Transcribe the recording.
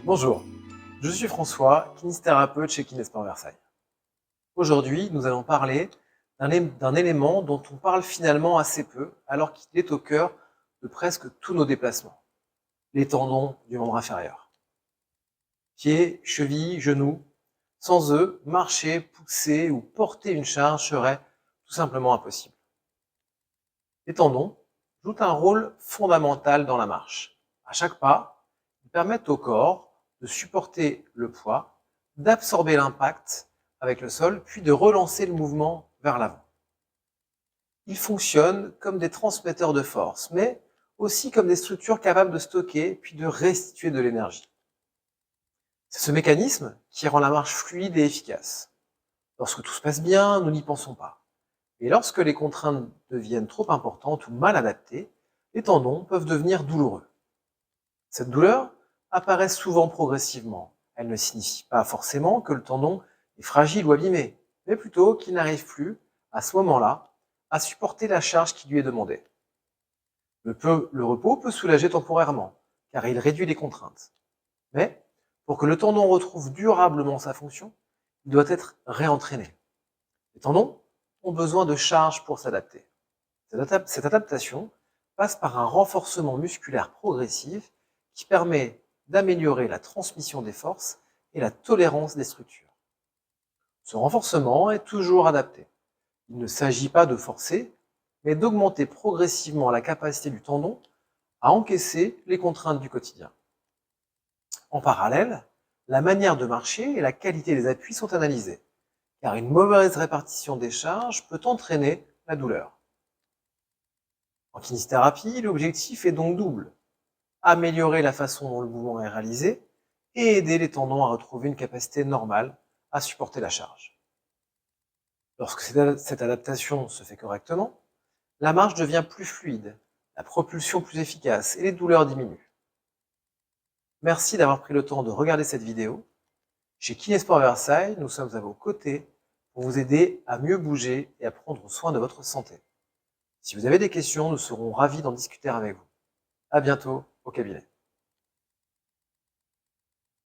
Bonjour, je suis François, kinésithérapeute chez Kinesport Versailles. Aujourd'hui, nous allons parler d'un élément dont on parle finalement assez peu, alors qu'il est au cœur de presque tous nos déplacements, les tendons du membre inférieur. Pieds, chevilles, genoux, sans eux, marcher, pousser ou porter une charge serait tout simplement impossible. Les tendons jouent un rôle fondamental dans la marche. À chaque pas, ils permettent au corps de supporter le poids, d'absorber l'impact avec le sol, puis de relancer le mouvement vers l'avant. Ils fonctionnent comme des transmetteurs de force, mais aussi comme des structures capables de stocker puis de restituer de l'énergie. C'est ce mécanisme qui rend la marche fluide et efficace. Lorsque tout se passe bien, nous n'y pensons pas. Et lorsque les contraintes deviennent trop importantes ou mal adaptées, les tendons peuvent devenir douloureux. Cette douleur apparaît souvent progressivement. Elle ne signifie pas forcément que le tendon est fragile ou abîmé, mais plutôt qu'il n'arrive plus, à ce moment-là, à supporter la charge qui lui est demandée. Le repos peut soulager temporairement, car il réduit les contraintes. Mais, pour que le tendon retrouve durablement sa fonction, il doit être réentraîné. Les tendons ont besoin de charge pour s'adapter. Cette adaptation passe par un renforcement musculaire progressif qui permet d'améliorer la transmission des forces et la tolérance des structures. Ce renforcement est toujours adapté. Il ne s'agit pas de forcer, mais d'augmenter progressivement la capacité du tendon à encaisser les contraintes du quotidien. En parallèle, la manière de marcher et la qualité des appuis sont analysées, car une mauvaise répartition des charges peut entraîner la douleur. En kinésithérapie, l'objectif est donc double: améliorer la façon dont le mouvement est réalisé et aider les tendons à retrouver une capacité normale à supporter la charge. Lorsque cette adaptation se fait correctement, la marche devient plus fluide, la propulsion plus efficace et les douleurs diminuent. Merci d'avoir pris le temps de regarder cette vidéo. Chez Kinesport Versailles, nous sommes à vos côtés pour vous aider à mieux bouger et à prendre soin de votre santé. Si vous avez des questions, nous serons ravis d'en discuter avec vous. À bientôt au cabinet.